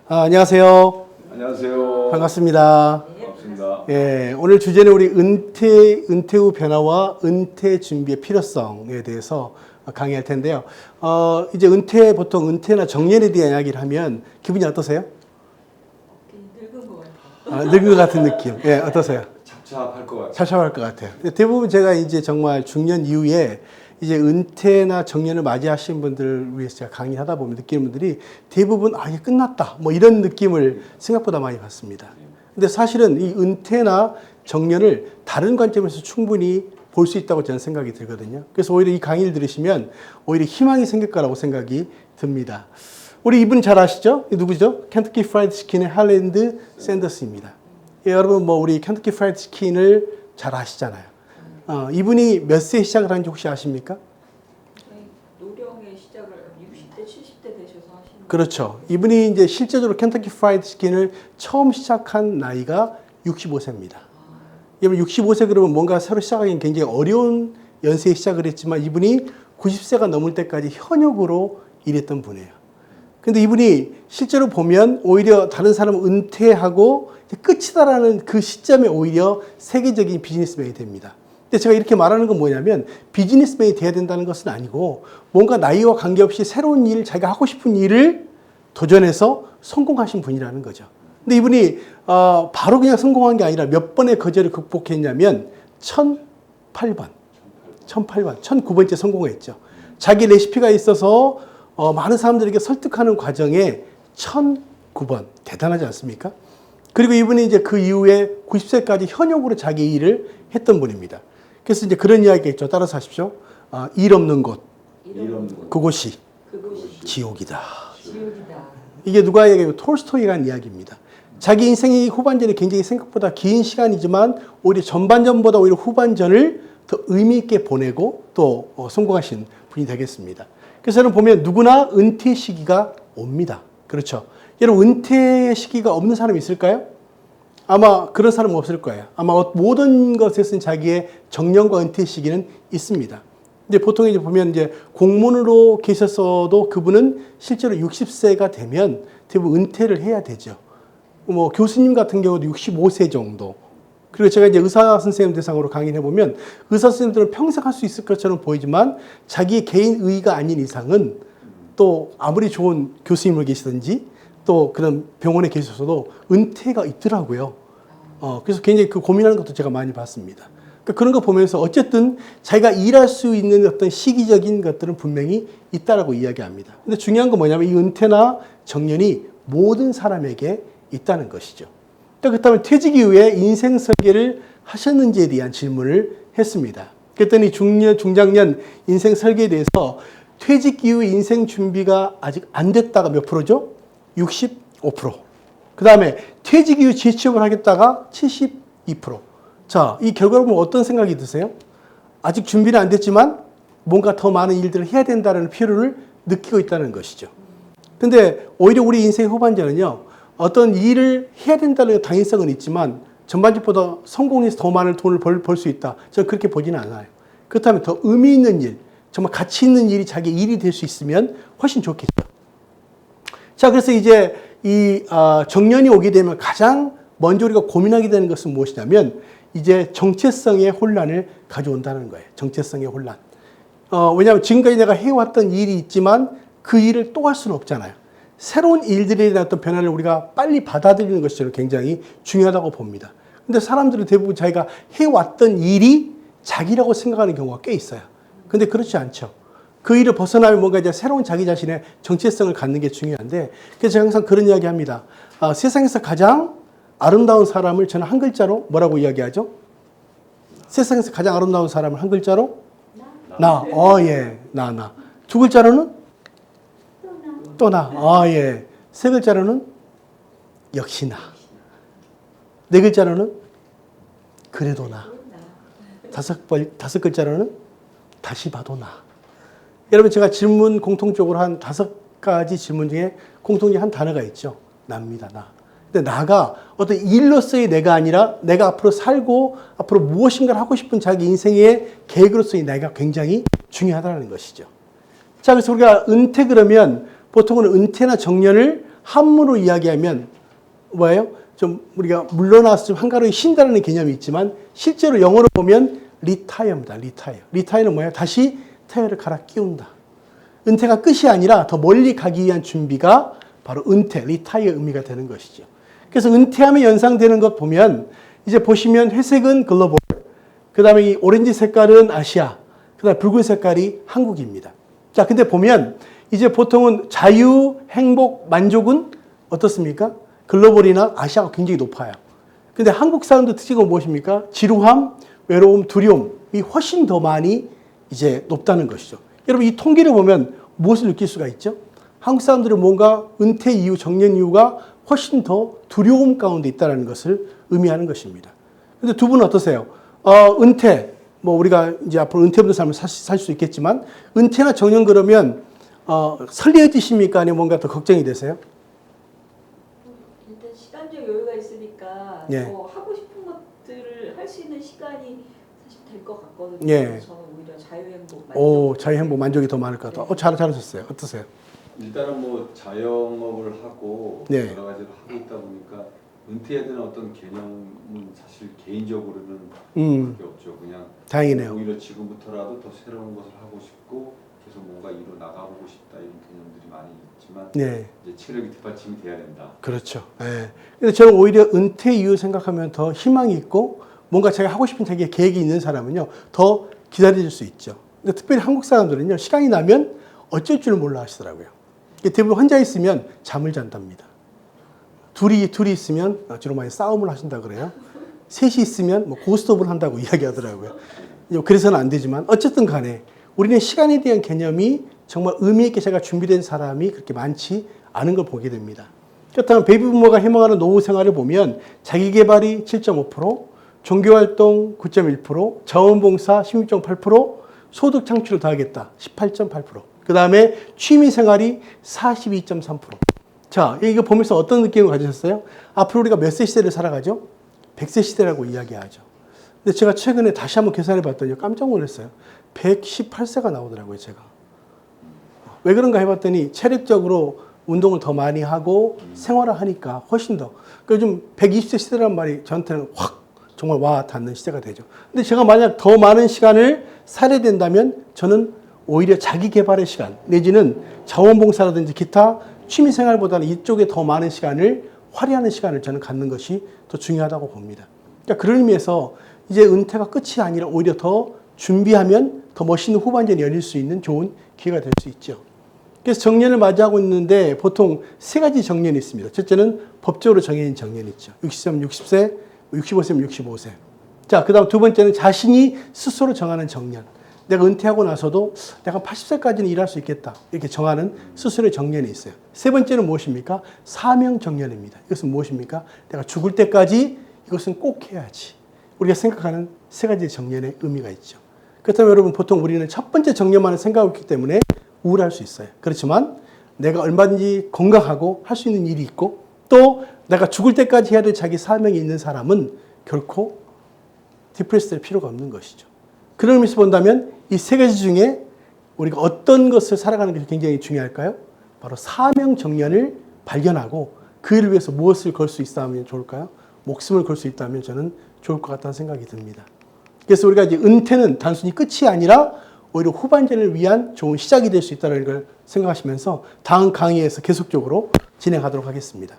안녕하세요. 안녕하세요. 반갑습니다. 반갑습니다. 예, 오늘 주제는 우리 은퇴 후 변화와 은퇴 준비의 필요성에 대해서 강의할 텐데요. 이제 보통 은퇴나 정년에 대한 이야기를 하면 기분이 어떠세요? 늙은 것 같아요. 늙은 것 같은 느낌. 예, 어떠세요? 착잡할 것 같아요. 착잡할 것 같아요. 대부분 제가 이제 정말 중년 이후에 이제 은퇴나 정년을 맞이하신 분들을 위해서 제가 강의하다 보면 느끼는 분들이 대부분 이게 끝났다. 뭐 이런 느낌을 생각보다 많이 받습니다. 근데 사실은 이 은퇴나 정년을 다른 관점에서 충분히 볼 수 있다고 저는 생각이 들거든요. 그래서 오히려 이 강의를 들으시면 오히려 희망이 생길 거라고 생각이 듭니다. 우리 이분 잘 아시죠? 누구죠? 켄터키 프라이드 치킨의 할랜드 샌더스입니다. 예, 여러분 우리 켄터키 프라이드 치킨을 잘 아시잖아요. 이분이 몇 세에 시작을 한지 혹시 아십니까? 노령의 시작을 60대, 70대 되셔서 하시는 거예요? 그렇죠. 이분이 이제 실제적으로 켄터키 프라이드 치킨을 처음 시작한 나이가 65세입니다. 여러분 65세 그러면 뭔가 새로 시작하기는 굉장히 어려운 연세에 시작을 했지만 이분이 90세가 넘을 때까지 현역으로 일했던 분이에요. 근데 이분이 실제로 보면 오히려 다른 사람은 은퇴하고 끝이다라는 그 시점에 오히려 세계적인 비즈니스맨이 됩니다. 근데 제가 이렇게 말하는 건 뭐냐면 비즈니스맨이 돼야 된다는 것은 아니고 뭔가 나이와 관계없이 새로운 일, 자기가 하고 싶은 일을 도전해서 성공하신 분이라는 거죠. 근데 이분이 바로 그냥 성공한 게 아니라 몇 번의 거절을 극복했냐면 1008번, 1009번째 성공했죠. 자기 레시피가 있어서 많은 사람들에게 설득하는 과정에 1009번. 대단하지 않습니까? 그리고 이분이 이제 그 이후에 90세까지 현역으로 자기 일을 했던 분입니다. 그래서 이제 그런 이야기가 있죠. 따라서 하십시오. 일 없는 곳. 그곳이 지옥이다. 이게 누가 얘기하고 톨스토이가 한 이야기입니다. 자기 인생의 후반전이 굉장히 생각보다 긴 시간이지만 오히려 전반전보다 오히려 후반전을 더 의미 있게 보내고 또 성공하신 분이 되겠습니다. 그래서 저는 보면 누구나 은퇴 시기가 옵니다. 그렇죠. 여러분 은퇴 시기가 없는 사람이 있을까요? 아마 그런 사람은 없을 거예요. 아마 모든 것에서는 자기의 정년과 은퇴 시기는 있습니다. 근데 보통 이제 보면 이제 공무원으로 계셨어도 그분은 실제로 60세가 되면 대부분 은퇴를 해야 되죠. 교수님 같은 경우도 65세 정도. 그리고 제가 이제 의사 선생님 대상으로 강의를 해보면 의사 선생님들은 평생 할 수 있을 것처럼 보이지만 자기 개인 의의가 아닌 이상은 또 아무리 좋은 교수님을 계시든지 또 그런 병원에 계셔서도 은퇴가 있더라고요. 그래서 굉장히 그 고민하는 것도 제가 많이 봤습니다. 그러니까 그런 거 보면서 어쨌든 자기가 일할 수 있는 어떤 시기적인 것들은 분명히 있다라고 이야기합니다. 근데 중요한 건 뭐냐면 이 은퇴나 정년이 모든 사람에게 있다는 것이죠. 그렇다면 퇴직 이후에 인생 설계를 하셨는지에 대한 질문을 했습니다. 그랬더니 중장년 인생 설계에 대해서 퇴직 이후 인생 준비가 아직 안 됐다가 몇 프로죠? 65%. 그 다음에 퇴직 이후 재취업을 하겠다가 72%. 자, 이 결과를 보면 어떤 생각이 드세요? 아직 준비는 안 됐지만 뭔가 더 많은 일들을 해야 된다는 필요를 느끼고 있다는 것이죠. 근데 오히려 우리 인생 후반전은요, 어떤 일을 해야 된다는 당연성은 있지만 전반적보다 성공해서 더 많은 돈을 벌 수 있다. 저는 그렇게 보지는 않아요. 그렇다면 더 의미 있는 일, 정말 가치 있는 일이 자기 일이 될 수 있으면 훨씬 좋겠죠. 자, 그래서 이제 이 정년이 오게 되면 가장 먼저 우리가 고민하게 되는 것은 무엇이냐면 이제 정체성의 혼란을 가져온다는 거예요. 정체성의 혼란. 왜냐하면 지금까지 내가 해왔던 일이 있지만 그 일을 또 할 수는 없잖아요. 새로운 일들에 대한 어떤 변화를 우리가 빨리 받아들이는 것이 저는 굉장히 중요하다고 봅니다. 근데 사람들은 대부분 자기가 해왔던 일이 자기라고 생각하는 경우가 꽤 있어요. 근데 그렇지 않죠. 그 일을 벗어나면 뭔가 이제 새로운 자기 자신의 정체성을 갖는 게 중요한데, 그래서 제가 항상 그런 이야기 합니다. 세상에서 가장 아름다운 사람을 저는 한 글자로 뭐라고 이야기하죠? 세상에서 가장 아름다운 사람을 한 글자로? 나. 예. 나. 두 글자로는? 또 나. 예. 세 글자로는? 역시 나. 네 글자로는? 그래도 나. 다섯 글자로는? 다시 봐도 나. 여러분 제가 질문 공통적으로 한 5가지 질문 중에 공통적인 한 단어가 있죠. 나입니다. 나. 근데 나가 어떤 일로서의 내가 아니라 내가 앞으로 살고 앞으로 무엇인가를 하고 싶은 자기 인생의 계획으로서의 내가 굉장히 중요하다는 것이죠. 자, 그래서 우리가 은퇴 그러면 보통은 은퇴나 정년을 한문으로 이야기하면 뭐예요? 좀 우리가 물러나서 좀 한가로이 쉰다는 개념이 있지만 실제로 영어로 보면 리타이어입니다. 리타이어. 리타이어는 뭐예요? 다시 타이어를 갈아 끼운다. 은퇴가 끝이 아니라 더 멀리 가기 위한 준비가 바로 은퇴, 리타이어 의미가 되는 것이죠. 그래서 은퇴하면 연상되는 것 보면 이제 보시면 회색은 글로벌, 그 다음에 이 오렌지 색깔은 아시아, 그 다음에 붉은 색깔이 한국입니다. 자, 근데 보면 이제 보통은 자유, 행복, 만족은 어떻습니까? 글로벌이나 아시아가 굉장히 높아요. 근데 한국 사람들 특징은 무엇입니까? 지루함, 외로움, 두려움이 훨씬 더 많이 이제 높다는 것이죠. 여러분 이 통계를 보면 무엇을 느낄 수가 있죠? 한국 사람들은 뭔가 은퇴 이후, 정년 이후가 훨씬 더 두려움 가운데 있다는 것을 의미하는 것입니다. 근데 두 분은 어떠세요? 은퇴, 뭐 우리가 이제 앞으로 은퇴 없는 삶을 살 수 있겠지만 은퇴나 정년 그러면 설레어지십니까? 아니면 뭔가 더 걱정이 되세요? 일단 시간적 여유가 있으니까 예. 뭐 하고 싶은 것들을 할 수 있는 시간이 사실 될 것 같거든요. 예. 저는 오히려 자유행복 오, 자유행복 만족이 더 많을 것 같아요. 잘하셨어요. 어떠세요? 일단은 뭐 자영업을 하고 네. 여러 가지를 하고 있다 보니까 은퇴에 대한 어떤 개념은 사실 개인적으로는 그게 없죠. 그냥 다행이네요. 오히려 지금부터라도 더 새로운 것을 하고 싶고 계속 뭔가 이루 나가보고 싶다 이런 개념들이 많이 있지만 네. 이제 체력이 뒷받침이 돼야 된다. 그렇죠. 예. 근데 저는 오히려 은퇴 이후 생각하면 더 희망이 있고 뭔가 제가 하고 싶은 자기의 계획이 있는 사람은요, 더 기다려줄 수 있죠. 근데 특별히 한국 사람들은요, 시간이 나면 어쩔 줄 몰라 하시더라고요. 대부분 혼자 있으면 잠을 잔답니다. 둘이 있으면 주로 많이 싸움을 하신다 그래요. 셋이 있으면 뭐 고스톱을 한다고 이야기하더라고요. 그래서는 안 되지만 어쨌든 간에 우리는 시간에 대한 개념이 정말 의미 있게 제가 준비된 사람이 그렇게 많지 않은 걸 보게 됩니다. 그렇다면 베이비부모가 희망하는 노후 생활을 보면 자기개발이 7.5%, 종교활동 9.1%, 자원봉사 16.8%, 소득 창출을 더하겠다 18.8%, 그 다음에 취미생활이 42.3%. 자, 이거 보면서 어떤 느낌을 가지셨어요? 앞으로 우리가 몇 세 시대를 살아가죠? 100세 시대라고 이야기하죠. 근데 제가 최근에 다시 한번 계산해 봤더니 깜짝 놀랐어요. 118세가 나오더라고요, 제가. 왜 그런가 해봤더니 체력적으로 운동을 더 많이 하고 생활을 하니까 훨씬 더. 그래서 좀 120세 시대란 말이 저한테는 확 정말 와 닿는 시대가 되죠. 근데 제가 만약 더 많은 시간을 살아야 된다면 저는 오히려 자기 개발의 시간 내지는 자원봉사라든지 기타 취미생활보다는 이쪽에 더 많은 시간을 활용하는 시간을 저는 갖는 것이 더 중요하다고 봅니다. 그러니까 그런 의미에서 이제 은퇴가 끝이 아니라 오히려 더 준비하면 더 멋있는 후반전이 열릴 수 있는 좋은 기회가 될 수 있죠. 그래서 정년을 맞이하고 있는데 보통 세 가지 정년이 있습니다. 첫째는 법적으로 정해진 정년이 있죠. 60세면 60세, 65세면 65세. 자, 그 다음 두 번째는 자신이 스스로 정하는 정년. 내가 은퇴하고 나서도 내가 80세까지는 일할 수 있겠다. 이렇게 정하는 스스로의 정년이 있어요. 세 번째는 무엇입니까? 사명 정년입니다. 이것은 무엇입니까? 내가 죽을 때까지 이것은 꼭 해야지. 우리가 생각하는 세 가지 정년의 의미가 있죠. 그렇다면 여러분 보통 우리는 첫 번째 정년만을 생각하고 있기 때문에 우울할 수 있어요. 그렇지만 내가 얼마든지 건강하고 할 수 있는 일이 있고 또 내가 죽을 때까지 해야 될 자기 사명이 있는 사람은 결코 디프레스 될 필요가 없는 것이죠. 그런 의미에서 본다면 이 세 가지 중에 우리가 어떤 것을 살아가는 게 굉장히 중요할까요? 바로 사명 정년을 발견하고 그 일을 위해서 무엇을 걸 수 있다면 좋을까요? 목숨을 걸 수 있다면 저는 좋을 것 같다는 생각이 듭니다. 그래서 우리가 이제 은퇴는 단순히 끝이 아니라 오히려 후반전을 위한 좋은 시작이 될 수 있다는 걸 생각하시면서 다음 강의에서 계속적으로 진행하도록 하겠습니다.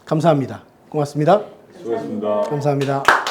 감사합니다. 고맙습니다. 수고하셨습니다. 감사합니다.